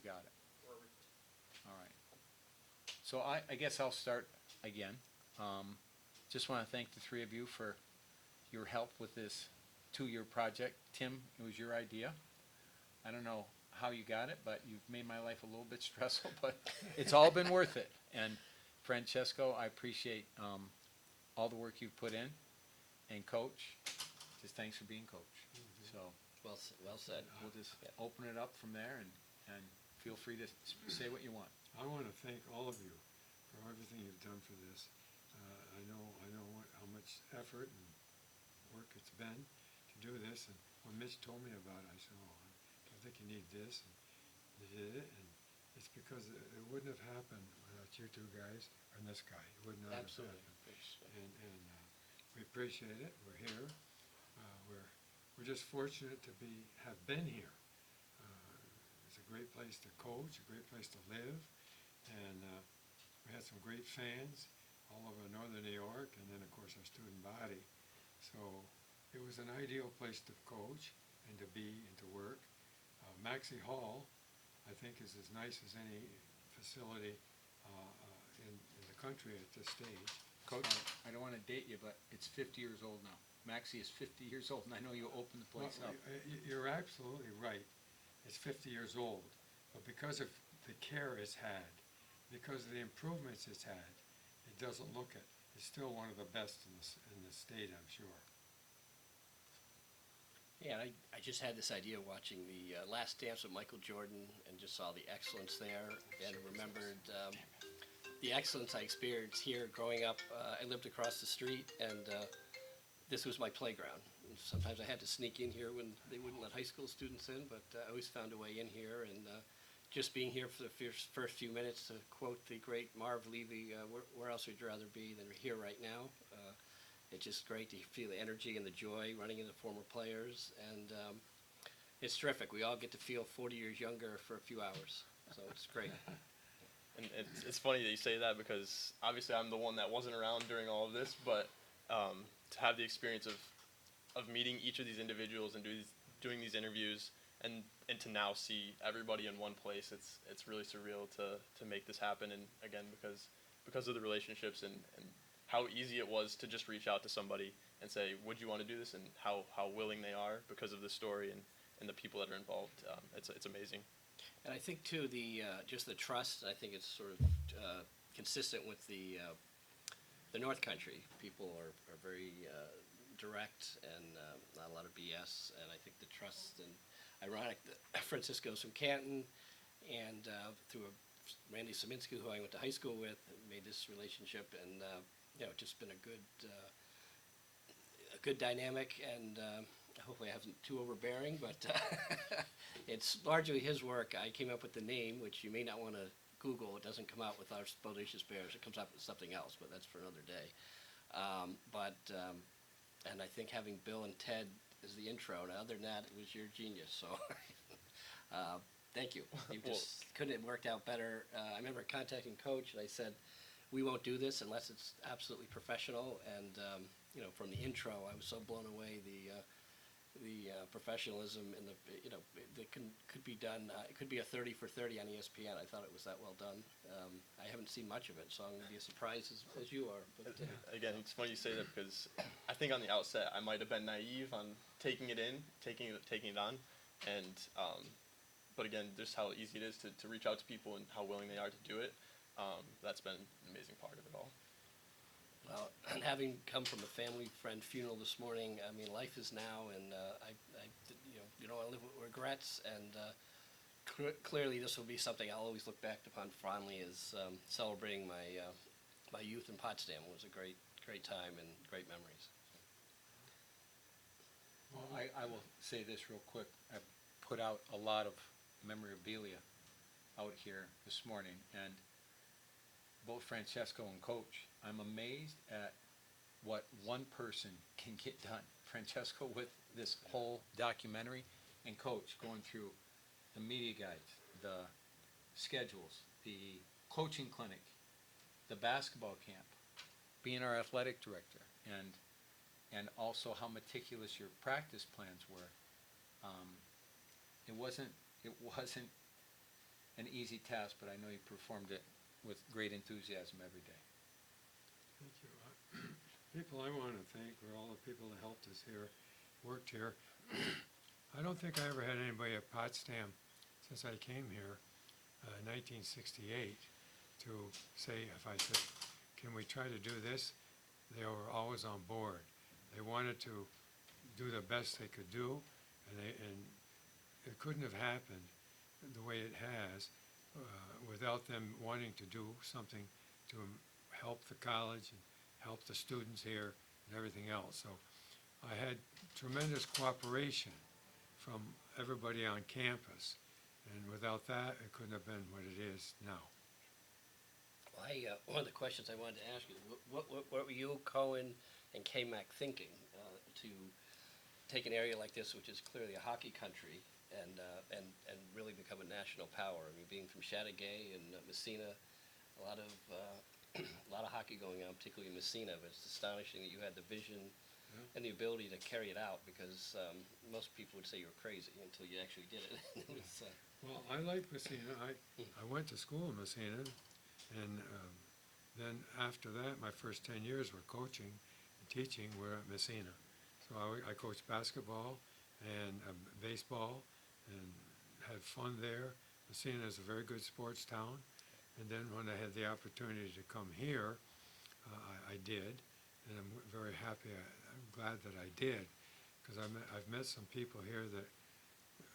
got it? All right. So I guess I'll start again. Just want to thank the three of you for your help with this 2-year project. Tim, it was your idea. I don't know how you got it, but you've made my life a little bit stressful, but it's all been worth it. And Francesco, I appreciate all the work you've put in. And Coach, just thanks for being Coach. So Well said. we'll just open it up from there, and feel free to say what you want. I want to thank all of you for everything you've done for this. I know how much effort and work it's been to do this. And when Mitch told me about it, I said, "Oh, I think you need this." And they did it, and it's because it wouldn't have happened without you two guys and this guy. It would not Absolutely. have happened. And we appreciate it. We're here. We're just fortunate to have been here. It's a great place to coach, a great place to live, and we had some great fans all over northern New York, and then of course our student body. So it was an ideal place to coach and to be and to work. Maxey Hall, I think, is as nice as any facility in the country at this stage. Coach, I don't want to date you, but it's 50 years old now. Maxie is 50 years old, and I know you opened the place up. You're absolutely right. It's 50 years old, but because of the care it's had, because of the improvements it's had, it doesn't look it. It's still one of the best in the state, I'm sure. Yeah, I just had this idea watching the Last Dance with Michael Jordan and just saw the excellence there and remembered the excellence I experienced here growing up. I lived across the street, and this was my playground. And sometimes I had to sneak in here when they wouldn't let high school students in, but I always found a way in here. And just being here for the first few minutes, to quote the great Marv Levy, where else would you rather be than here right now? It's just great to feel the energy and the joy running into former players, and it's terrific. We all get to feel 40 years younger for a few hours, so it's great. And it's funny that you say that, because obviously I'm the one that wasn't around during all of this, but to have the experience of meeting each of these individuals and doing these interviews, and to now see everybody in one place, it's really surreal to make this happen. And again, because of the relationships and how easy it was to just reach out to somebody and say, would you want to do this, and how willing they are because of the story and the people that are involved. It's amazing. And I think too, just the trust. I think it's sort of consistent with the North Country. People are very direct and not a lot of BS. And I think the trust, and ironic that Francisco's from Canton, and through Randy Saminsky, who I went to high school with, made this relationship, and just been a good dynamic, and hopefully I haven't too overbearing, but it's largely his work. I came up with the name, which you may not want to Google. It doesn't come out with our Bodacious Bears. It comes up with something else, but that's for another day. And I think having Bill and Ted as the intro, and other than that, it was your genius. So thank you. You just couldn't have worked out better. I remember contacting Coach, and I said, we won't do this unless it's absolutely professional. And from the intro, I was so blown away. The professionalism and that could be done. It could be a 30 for 30 on ESPN. I thought it was that well done. I haven't seen much of it, so I'm going to be as surprised as you are. But, Again, it's funny you say that, because I think on the outset I might have been naive on taking it on, and but again, just how easy it is to reach out to people and how willing they are to do it. That's been an amazing part of it all. Well, and having come from a family friend funeral this morning, I mean, life is now, and you don't want to live with regrets. And clearly, this will be something I'll always look back upon fondly as celebrating my youth in Potsdam. It was a great time and great memories. Well, I will say this real quick. I put out a lot of memorabilia out here this morning, and both Francesco and Coach, I'm amazed at what one person can get done. Francesco with this whole documentary, and Coach going through the media guides, the schedules, the coaching clinic, the basketball camp, being our athletic director, and also how meticulous your practice plans were. It wasn't an easy task, but I know you performed it with great enthusiasm every day. Thank you. People I want to thank were all the people that helped us here, worked here. I don't think I ever had anybody at Potsdam since I came here in 1968 to say, if I said, can we try to do this? They were always on board. They wanted to do the best they could do, and it couldn't have happened the way it has without them wanting to do something to help the college and help the students here and everything else. So I had tremendous cooperation from everybody on campus, and without that, it couldn't have been what it is now. One of the questions I wanted to ask you, what were you, Cohen, and K-Mac thinking to take an area like this, which is clearly a hockey country, and really become a national power? I mean, being from Chateauguay and Messina, a lot of hockey going on, particularly in Messina. But it's astonishing that you had the vision and the ability to carry it out, because most people would say you were crazy until you actually did it. It was, Well, I like Messina. I went to school in Messina, and then after that, my first 10 years were coaching and teaching were at Messina. So I coached basketball and baseball and had fun there. Messina is a very good sports town. And then when I had the opportunity to come here, I did, and I'm very happy. I'm glad that I did, because I've met some people here that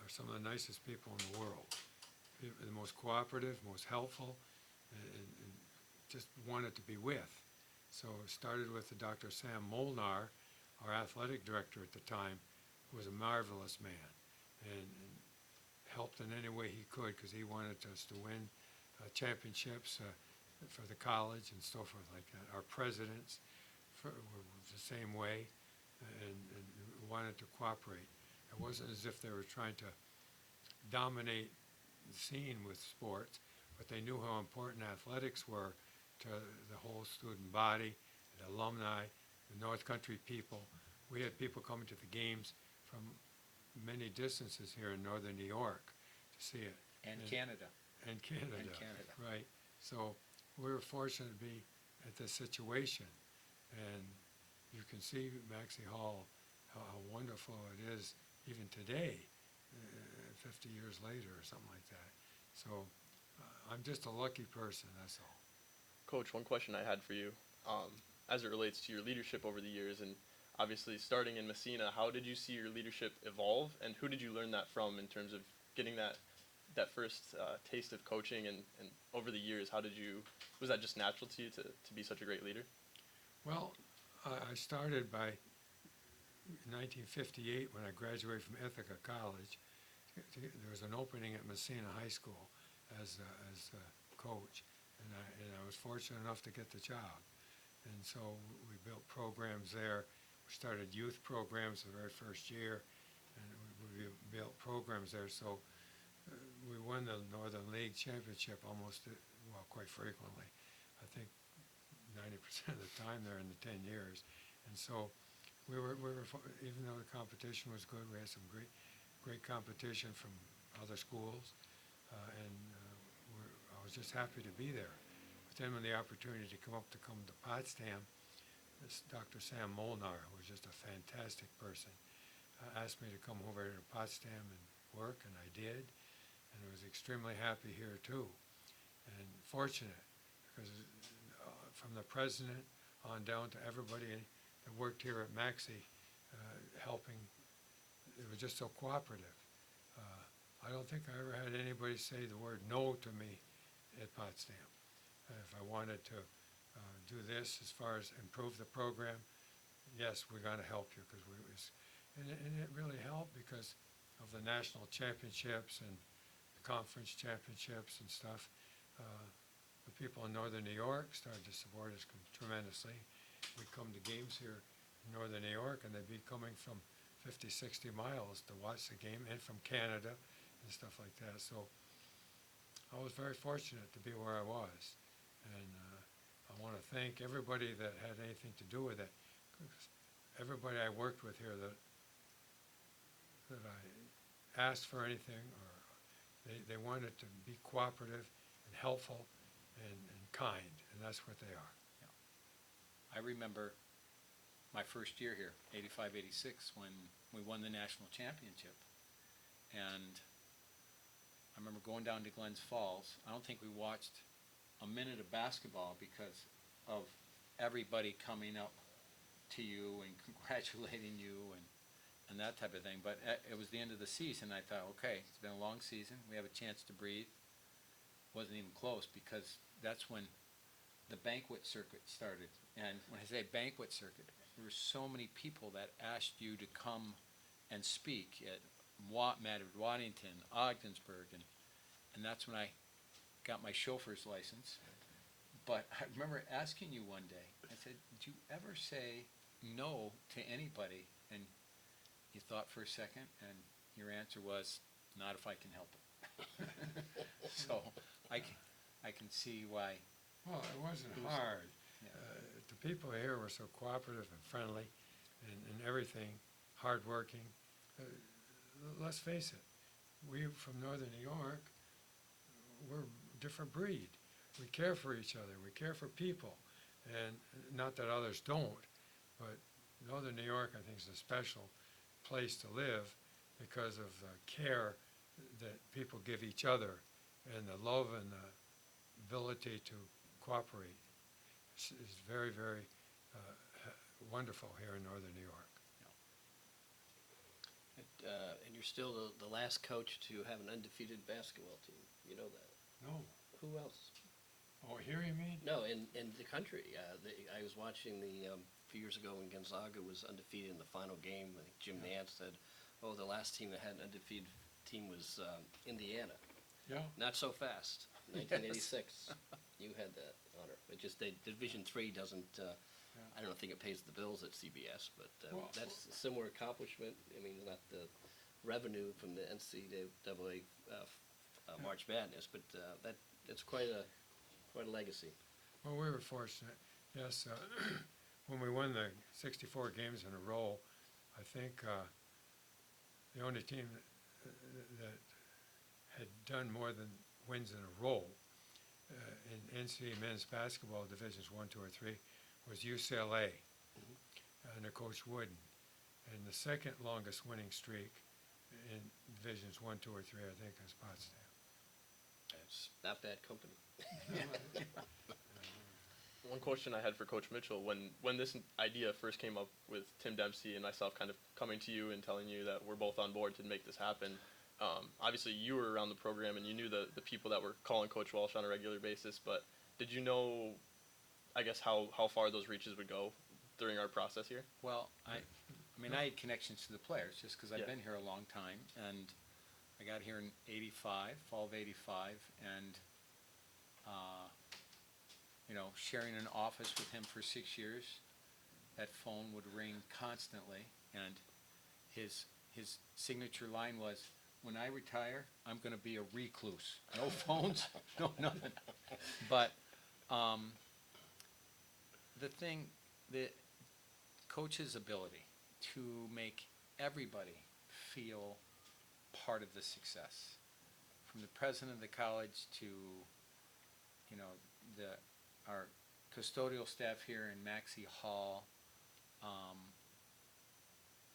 are some of the nicest people in the world. The most cooperative, most helpful, and just wanted to be with. So it started with Dr. Sam Molnar, our athletic director at the time, who was a marvelous man, and helped in any way he could, because he wanted us to win championships for the college and so forth like that. Our presidents were the same way, and wanted to cooperate. It wasn't as if they were trying to dominate the scene with sports, but they knew how important athletics were to the whole student body, the alumni, the North Country people. We had people coming to the games from many distances here in northern New York to see it. And Canada. And Canada. And Canada. Right. So we were fortunate to be at this situation. And you can see Maxey Hall, how wonderful it is even today, 50 years later or something like that. So I'm just a lucky person, that's all. Coach, one question I had for you, as it relates to your leadership over the years, and obviously starting in Messina, how did you see your leadership evolve, and who did you learn that from in terms of getting that first taste of coaching, and over the years, was that just natural to you to be such a great leader? Well, I started by 1958 when I graduated from Ithaca College. There was an opening at Messina High School as a coach, and I was fortunate enough to get the job. And so we built programs there. We started youth programs the very first year, and we built programs there. So we won the Northern League Championship quite frequently. I think 90% of the time there in the 10 years. And so we were even though the competition was good, we had some great competition from other schools, and I was just happy to be there. But then when the opportunity to come to Potsdam, this Dr. Sam Molnar, who was just a fantastic person, asked me to come over to Potsdam and work, and I did. And I was extremely happy here too, and fortunate, because from the president on down to everybody that worked here at Maxey, helping, it was just so cooperative. I don't think I ever had anybody say the word no to me at Potsdam. If I wanted to do this as far as improve the program, yes, we're going to help you, because and it really helped because of the national championships and conference championships and stuff. The people in northern New York started to support us tremendously. We'd come to games here in northern New York, and they'd be coming from 50, 60 miles to watch the game, and from Canada and stuff like that. So I was very fortunate to be where I was. And I want to thank everybody that had anything to do with it. Everybody I worked with here that I asked for anything or They wanted to be cooperative and helpful and kind, and that's what they are. I remember my first year here, 85, 86, when we won the national championship. And I remember going down to Glens Falls. I don't think we watched a minute of basketball because of everybody coming up to you and congratulating you and that type of thing. But it was the end of the season. I thought, okay, it's been a long season. We have a chance to breathe. Wasn't even close because that's when the banquet circuit started. And when I say banquet circuit, there were so many people that asked you to come and speak at Waddington, Ogdensburg, and that's when I got my chauffeur's license. But I remember asking you one day, I said, "Did you ever say no to anybody?" And you thought for a second, and your answer was, "Not if I can help it." So I can see why. Well, it wasn't hard. Yeah. The people here were so cooperative and friendly and everything, hardworking. Let's face it, we from Northern New York, we're a different breed. We care for each other. We care for people. And not that others don't, but Northern New York, I think, is a special place to live because of the care that people give each other and the love and the ability to cooperate. Is very, very wonderful here in Northern New York. And you're still the last coach to have an undefeated basketball team. You know that. No. Who else? Oh, here you mean? No, in the country. I was watching a few years ago when Gonzaga was undefeated in the final game. I think Jim Nance said, "Oh, the last team that had an undefeated team was Indiana." Yeah. Not so fast. 1986. You had that honor. It just Division III doesn't. I don't think it pays the bills at CBS, but Well, that's a similar accomplishment. I mean, not the revenue from the NCAA March Madness, but it's quite a legacy. Well, we were fortunate. Yes, when we won the 64 games in a row, I think the only team that had done more than wins in a row in NCAA men's basketball divisions 1, 2, or 3 was UCLA under Coach Wooden, and the second longest winning streak in divisions 1, 2, or 3, I think, is Potsdam. It's not bad company. One question I had for Coach Mitchell, when this idea first came up with Tim Dempsey and myself kind of coming to you and telling you that we're both on board to make this happen, obviously you were around the program and you knew the people that were calling Coach Welsh on a regular basis, but did you know, I guess, how far those reaches would go during our process here? Well, I mean, I had connections to the players just because I've Yeah. been here a long time, and I got here in '85, fall of '85, and sharing an office with him for 6 years. That phone would ring constantly, and his signature line was, "When I retire, I'm going to be a recluse. No phones, no nothing." But the coach's ability to make everybody feel part of the success, from the president of the college to our custodial staff here in Maxey Hall,